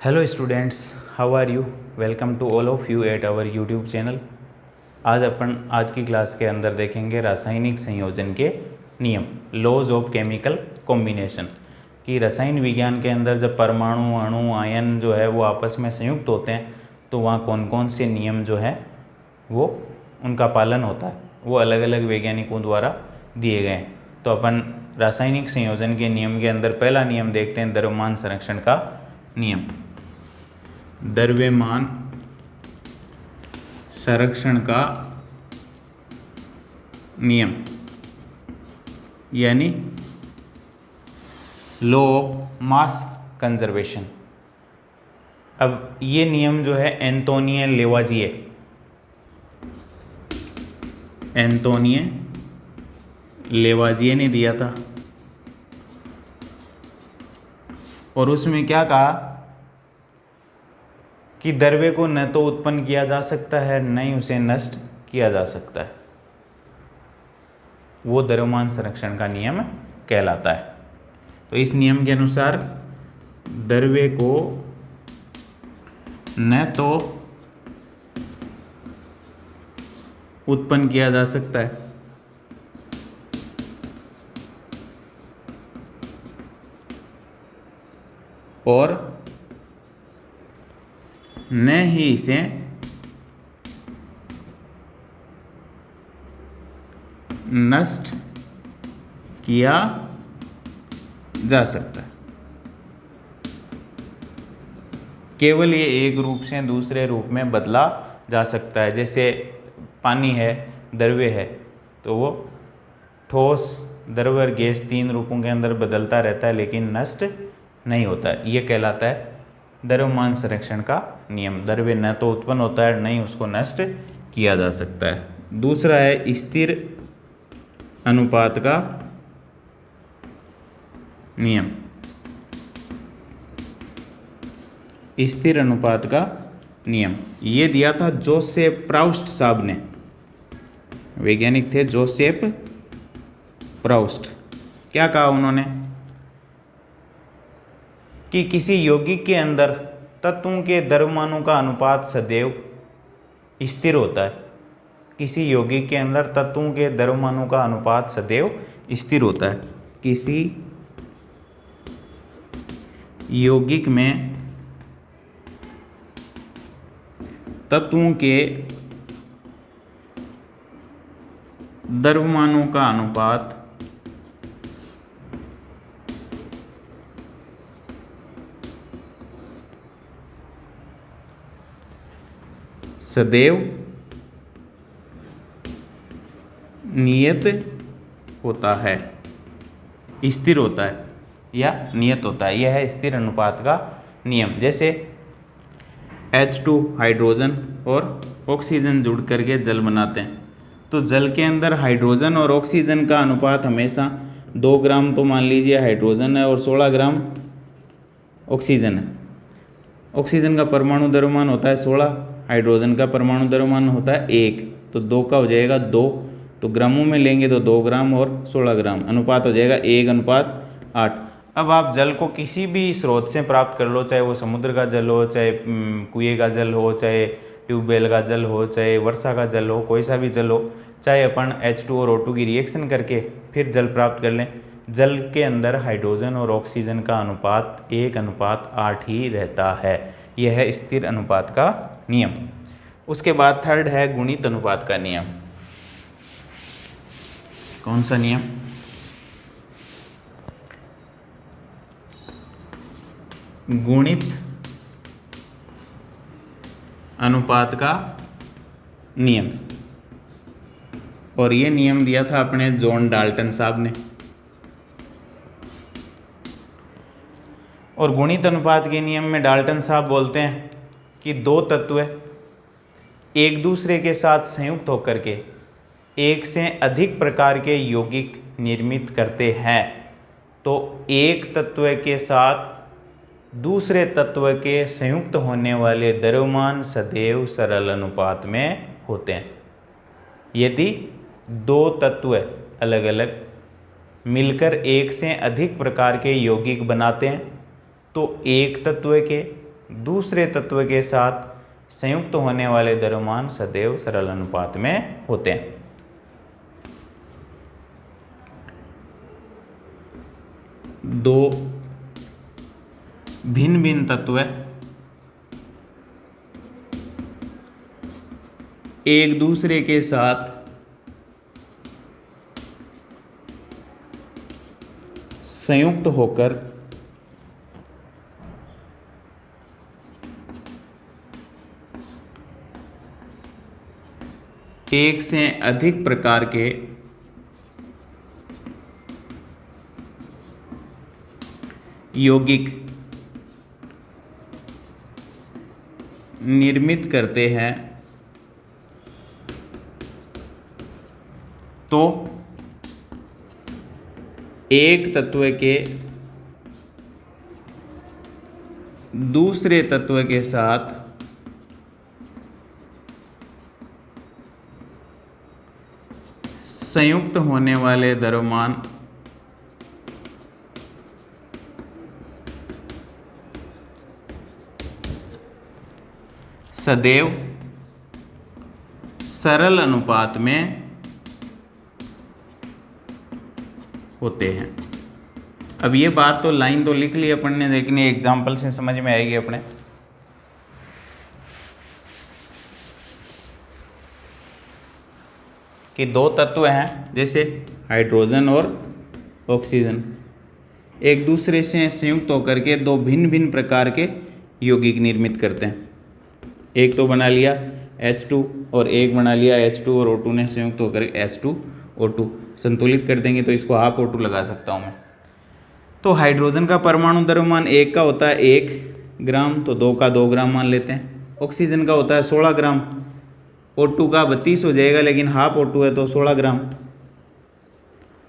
Hello students, how are you? Welcome to all of you at our YouTube channel. आज की class के अंदर देखेंगे रासायनिक संयोजन के नियम, लॉज ऑफ केमिकल कॉम्बिनेशन। कि रसायन विज्ञान के अंदर जब परमाणु, अणु, आयन जो है वो आपस में संयुक्त होते हैं तो वहाँ कौन कौन से नियम जो है वो उनका पालन होता है, वो अलग अलग वैज्ञानिकों द्वारा दिए गए हैं। तो अपन रासायनिक संयोजन के नियम के अंदर पहला नियम देखते हैं, द्रव्यमान संरक्षण का नियम। द्रव्यमान संरक्षण का नियम यानी लॉ ऑफ मास कंजर्वेशन। अब ये नियम जो है एंटोनियो लेवाजिए ने दिया था। और उसमें क्या कहा कि द्रव्य को न तो उत्पन्न किया जा सकता है न ही उसे नष्ट किया जा सकता है। वो द्रव्यमान संरक्षण का नियम कहलाता है। तो इस नियम के अनुसार द्रव्य को न तो उत्पन्न किया जा सकता है और न ही इसे नष्ट किया जा सकता है। केवल ये एक रूप से दूसरे रूप में बदला जा सकता है। जैसे पानी है, द्रव्य है, तो वो ठोस, द्रव और गैस तीन रूपों के अंदर बदलता रहता है लेकिन नष्ट नहीं होता है। ये कहलाता है द्रव्यमान संरक्षण का नियम। द्रव्य न तो उत्पन्न होता है न ही उसको नष्ट किया जा सकता है। दूसरा है स्थिर अनुपात का नियम। स्थिर अनुपात का नियम ये दिया था जोसेफ प्राउस्ट साहब ने, वैज्ञानिक थे जोसेफ प्राउस्ट। क्या कहा उन्होंने कि किसी यौगिक के अंदर तत्वों के द्रव्यमानों का अनुपात सदैव स्थिर होता है। किसी यौगिक के अंदर तत्वों के द्रव्यमानों का अनुपात सदैव स्थिर होता है। किसी यौगिक में तत्वों के द्रव्यमानों का अनुपात सदैव नियत होता है, स्थिर होता है या नियत होता है। यह है स्थिर अनुपात का नियम। जैसे H2 हाइड्रोजन और ऑक्सीजन जुड़ करके जल बनाते हैं, तो जल के अंदर हाइड्रोजन और ऑक्सीजन का अनुपात हमेशा 2 ग्राम तो मान लीजिए हाइड्रोजन है और 16 ग्राम ऑक्सीजन है। ऑक्सीजन का परमाणु द्रव्यमान होता है 16, हाइड्रोजन का परमाणु द्रव्यमान होता है 1, तो 2 का हो जाएगा 2, तो ग्रामों में लेंगे तो 2 ग्राम और 16 ग्राम, अनुपात हो जाएगा 1:8। अब आप जल को किसी भी स्रोत से प्राप्त कर लो, चाहे वो समुद्र का जल हो, चाहे कुएं का जल हो, चाहे ट्यूबवेल का जल हो, चाहे वर्षा का जल हो, कोई सा भी जल हो, चाहे अपन H2 और O2 की रिएक्शन करके फिर जल प्राप्त कर लें, जल के अंदर हाइड्रोजन और ऑक्सीजन का अनुपात 1:8 ही रहता है। यह है स्थिर अनुपात का नियम। उसके बाद थर्ड है गुणित अनुपात का नियम। कौन सा नियम? गुणित अनुपात का नियम। और ये नियम दिया था अपने जॉन डाल्टन साहब ने। और गुणित अनुपात के नियम में डाल्टन साहब बोलते हैं कि दो तत्व एक दूसरे के साथ संयुक्त होकर के एक से अधिक प्रकार के यौगिक निर्मित करते हैं, तो एक तत्व के साथ दूसरे तत्व के संयुक्त होने वाले द्रव्यमान सदैव सरल अनुपात में होते हैं। यदि दो तत्व अलग अलग मिलकर एक से अधिक प्रकार के यौगिक बनाते हैं तो एक तत्व के दूसरे तत्व के साथ संयुक्त होने वाले द्रव्यमान सदैव सरल अनुपात में होते हैं। दो भिन्न भिन्न तत्व एक दूसरे के साथ संयुक्त होकर एक से अधिक प्रकार के यौगिक निर्मित करते हैं तो एक तत्व के दूसरे तत्व के साथ संयुक्त होने वाले द्रव्यमान सदैव सरल अनुपात में होते हैं। अब ये बात तो लाइन तो लिख ली अपन ने, लेकिन एग्जाम्पल से समझ में आएगी अपने। कि दो तत्व हैं जैसे हाइड्रोजन और ऑक्सीजन, एक दूसरे से संयुक्त होकर के दो भिन्न भिन्न प्रकार के यौगिक निर्मित करते हैं। एक तो बना लिया H2 और एक बना लिया H2 और O2 ने संयुक्त होकर H2O2 संतुलित कर देंगे तो इसको हाफ O2 लगा सकता हूँ मैं। तो हाइड्रोजन का परमाणु द्रव्यमान एक का होता है 1 ग्राम, तो 2 का 2 ग्राम मान लेते हैं। ऑक्सीजन का होता है 16 ग्राम, O2 का 32 हो जाएगा, लेकिन हाफ O2 है तो 16 ग्राम।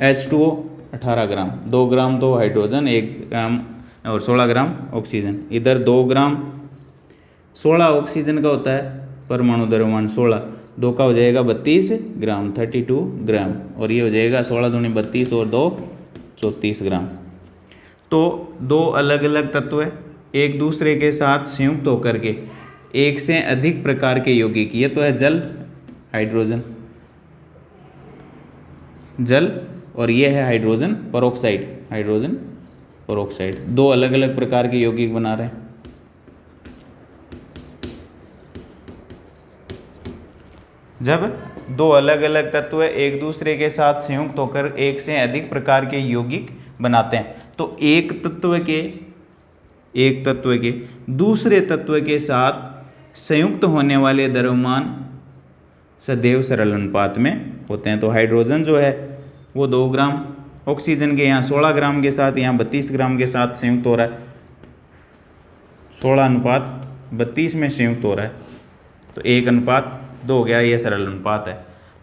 H2O 18 ग्राम, 2 ग्राम तो हाइड्रोजन, 1 ग्राम और 16 ग्राम ऑक्सीजन। इधर 2 ग्राम 16 ऑक्सीजन का होता है परमाणु द्रव्यमान 16, 2 का हो जाएगा 32 ग्राम 32 ग्राम, और ये हो जाएगा 16 दूनी 32 और 2 34 ग्राम। तो दो अलग अलग तत्व एक दूसरे के साथ संयुक्त होकर के एक से अधिक प्रकार के यौगिक, ये तो है जल हाइड्रोजन जल, और ये है हाइड्रोजन पेरोक्साइड, हाइड्रोजन पेरोक्साइड, दो अलग अलग प्रकार के यौगिक बना रहे हैं। जब दो अलग अलग तत्व एक दूसरे के साथ संयुक्त होकर एक से अधिक प्रकार के यौगिक बनाते हैं तो एक तत्व के दूसरे तत्व के साथ संयुक्त होने वाले द्रव्यमान सदैव सरल अनुपात में होते हैं। तो हाइड्रोजन जो है वो 2 ग्राम ऑक्सीजन के यहाँ 16 ग्राम के साथ यहाँ 32 ग्राम के साथ संयुक्त हो रहा है, 16 अनुपात 32 में संयुक्त हो रहा है, तो 1:2 हो गया, ये सरल अनुपात है।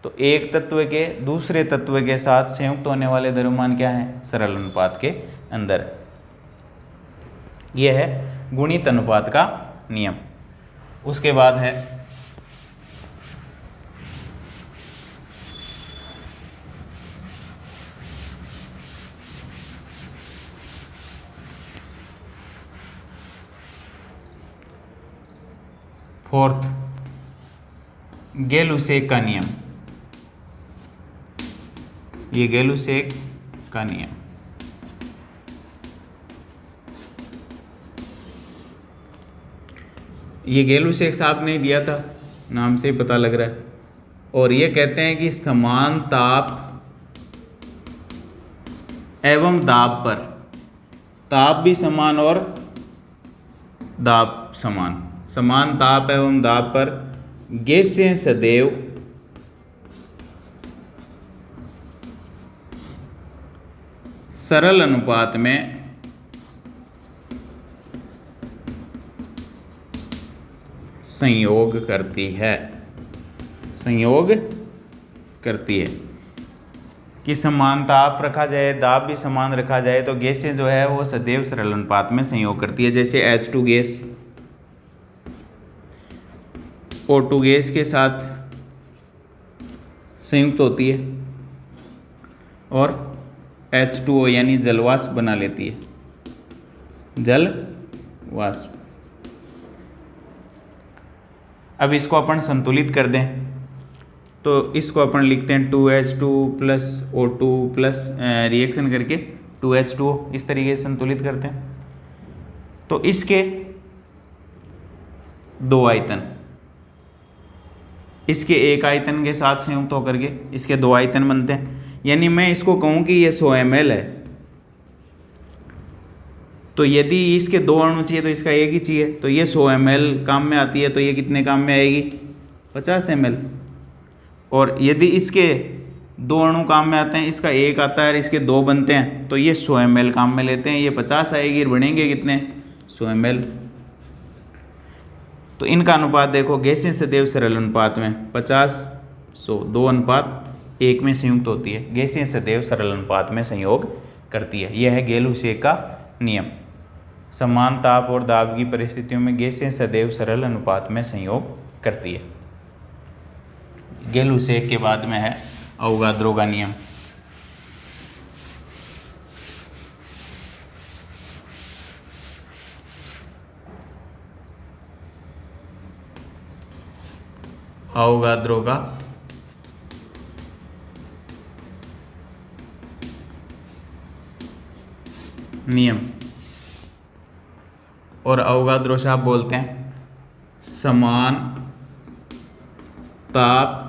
तो एक तत्व के दूसरे तत्व के साथ संयुक्त होने वाले द्रव्यमान क्या है सरल अनुपात के अंदर। यह है गुणित अनुपात का नियम। उसके बाद है फोर्थ गैलुसेक का नियम। ये गैलुसेक का नियम ये गैलुसेक साहब ने दिया था, नाम से ही पता लग रहा है। और ये कहते हैं कि समान ताप एवं दाब पर, ताप भी समान और दाब समान, समान ताप एवं दाब पर गैसें सदैव सरल अनुपात में संयोग करती है, संयोग करती है। कि समान ताप रखा जाए, दाब भी समान रखा जाए तो गैसें जो है वो सदैव सरल अनुपात में संयोग करती है। जैसे H2 गैस O2 गैस के साथ संयुक्त होती है और H2O यानी जलवाष्प बना लेती है, जल वाष्प। अब इसको अपन संतुलित कर दें तो इसको अपन लिखते हैं 2H2 plus O2 plus reaction करके 2H2O, इस तरीके से संतुलित करते हैं। तो इसके दो आयतन, इसके एक आयतन के साथ संयुक्त होकर के इसके दो आयतन बनते हैं। यानी मैं इसको कहूँ कि ये 100 ml है, तो यदि इसके दो अणु चाहिए तो इसका एक ही चाहिए, तो ये 100 ml काम में आती है, तो ये कितने काम में आएगी 50 ml। और यदि इसके दो अणु काम में आते हैं, इसका एक आता है और इसके दो बनते हैं, तो ये 100 ml काम में लेते हैं, ये 50 आएगी और बनेंगे कितने 100 ml। तो इनका अनुपात देखो गैसीय सदैव सरल अनुपात में 50-100 2:1 में संयुक्त होती है, गैसीय सदैव सरल अनुपात में संयोग करती है। यह है गेल-हुसेक का नियम। समान ताप और दाब की परिस्थितियों में गैसें सदैव सरल अनुपात में संयोग करती है। गेल-हुसेक के बाद में है अवोगाद्रो का नियम। अवोगाद्रो का नियम, और अवोगाद्रो साहब बोलते हैं समान ताप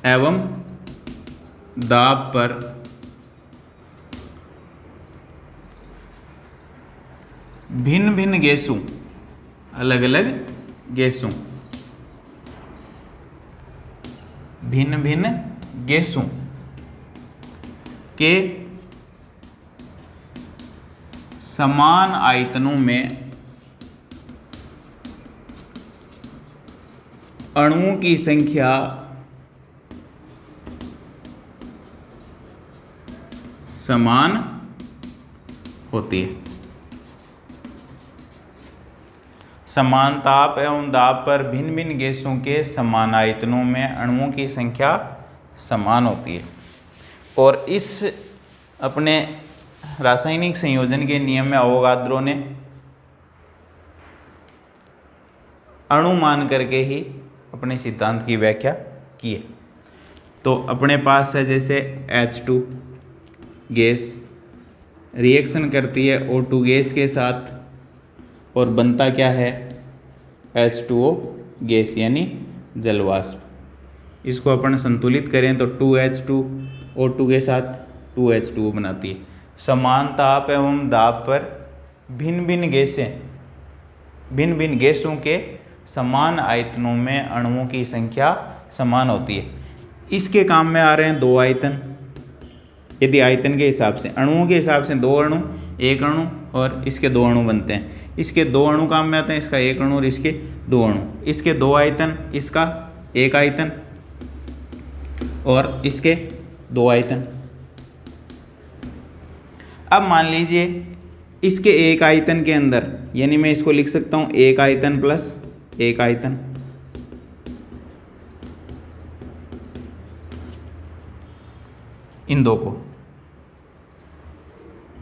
एवं दाब पर भिन्न भिन्न गैसों, अलग अलग गैसों, भिन्न भिन्न गैसों के समान आयतनों में अणुओं की संख्या समान होती है। समान ताप एवं दाब पर भिन्न भिन्न गैसों के समान आयतनों में अणुओं की संख्या समान होती है। और इस अपने रासायनिक संयोजन के नियम में अवोगाद्रो ने अणु मान करके ही अपने सिद्धांत की व्याख्या की है। तो अपने पास है जैसे H2 गैस रिएक्शन करती है O2 गैस के साथ और बनता क्या है H2O गैस यानी जलवाष्प। इसको अपन संतुलित करें तो 2H2 O2 के साथ 2H2O बनाती है। समान ताप एवं दाब पर भिन्न भिन्न गैसों के समान आयतनों में अणुओं की संख्या समान होती है। इसके काम में आ रहे हैं दो आयतन। यदि आयतन के हिसाब से, अणुओं के हिसाब से दो अणु, एक अणु और इसके दो अणु बनते हैं। इसके दो अणु काम में आते हैं, इसका एक अणु और इसके दो अणु। इसके दो आयतन, इसका एक आयतन और इसके दो आयतन। अब मान लीजिए इसके एक आयतन के अंदर, यानी मैं इसको लिख सकता हूं एक आयतन प्लस एक आयतन, इन दो को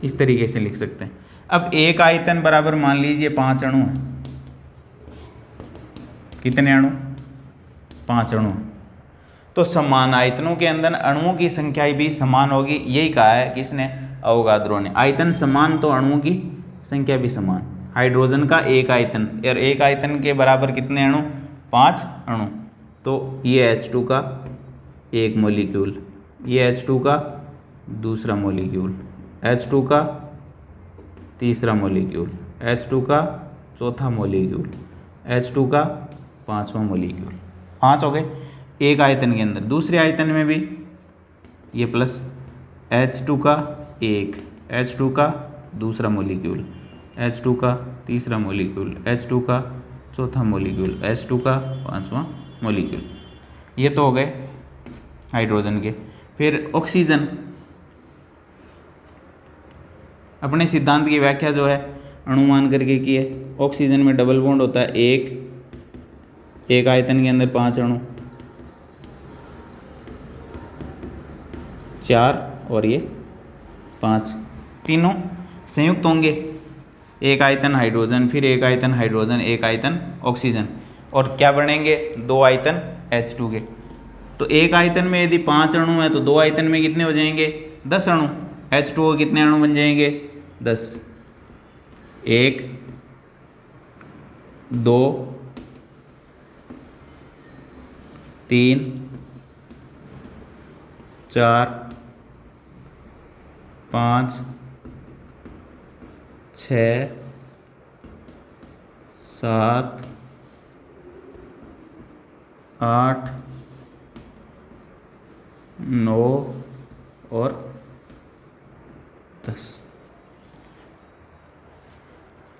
इस तरीके से लिख सकते हैं। अब एक आयतन बराबर मान लीजिए 5 अणु है। कितने अणु? 5 अणु। तो समान आयतनों के अंदर अणुओं की संख्या भी समान होगी। यही कहा है किसने? अवोगाद्रो ने। आयतन समान तो अणुओं की संख्या भी समान। हाइड्रोजन का एक आयतन, और एक आयतन के बराबर कितने अणु? 5 अणु। तो ये H2 का एक मॉलिक्यूल, ये H2 का दूसरा मॉलिक्यूल, H2 का तीसरा मॉलिक्यूल, H2 का चौथा मॉलिक्यूल, H2 का पांचवा मॉलिक्यूल। 5 हो गए एक आयतन के अंदर। दूसरे आयतन में भी ये प्लस H2 का एक, H2 का दूसरा मॉलिक्यूल, H2 का तीसरा मॉलिक्यूल, H2 का चौथा मॉलिक्यूल, H2 का पांचवा मॉलिक्यूल। ये तो हो गए हाइड्रोजन के। फिर ऑक्सीजन, अपने सिद्धांत की व्याख्या जो है अनुमान करके की है। ऑक्सीजन में डबल बॉन्ड होता है, एक आयतन के अंदर 5 अणु, 4 और ये 5, तीनों संयुक्त होंगे। एक आयतन हाइड्रोजन, फिर एक आयतन हाइड्रोजन, एक आयतन ऑक्सीजन, और क्या बनेंगे 2 आयतन H2 के। तो एक आयतन में यदि 5 अणु है तो 2 आयतन में कितने हो जाएंगे 10 अणु। H2O कितने अणु बन जाएंगे 10, 1 2 3 4 5 6 7 8 9 और 10।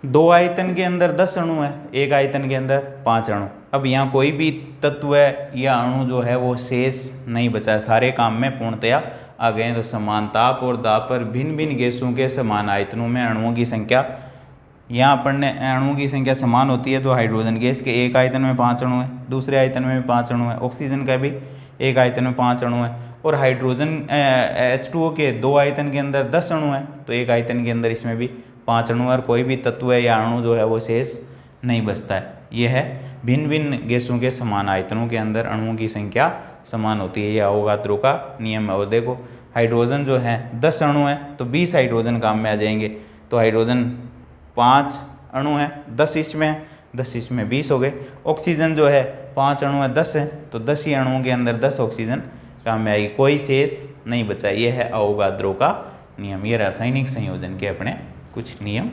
2 आयतन के अंदर 10 अणु है, एक आयतन के अंदर 5 अणु। अब यहाँ कोई भी तत्व है या अणु जो है वो शेष नहीं बचा है, सारे काम में पूर्णतया आ गए हैं। तो समान ताप और दाब पर भिन्न भिन्न गैसों के समान आयतनों में अणुओं की संख्या, यहाँ अपन ने अणुओं की संख्या समान होती है तो हाइड्रोजन गैस के एक आयतन में 5 अणु है, दूसरे आयतन में भी 5 अणु है, ऑक्सीजन का भी एक आयतन में 5 अणु है, और हाइड्रोजन H2O के 2 आयतन के अंदर 10 अणु है तो एक आयतन के अंदर इसमें भी 5 अणु है, और कोई भी तत्व है या अणु जो है वो शेष नहीं बचता है। यह है भिन्न भिन्न गैसों के समान आयतनों के अंदर अणुओं की संख्या समान होती है, यह अवोगाद्रो का नियम है। और देखो हाइड्रोजन जो है 10 अणु है तो 20 हाइड्रोजन काम में आ जाएंगे। तो हाइड्रोजन 5 अणु है, 10 इसमें है, 10 इसमें 20 हो गए। ऑक्सीजन जो है 5 अणु है, 10 है, तो 10 ही अणुओं के अंदर 10 ऑक्सीजन काम में आएगी, कोई शेष नहीं बचा। ये है अवोगाद्रो का नियम। ये रासायनिक संयोजन के अपने कुछ नियम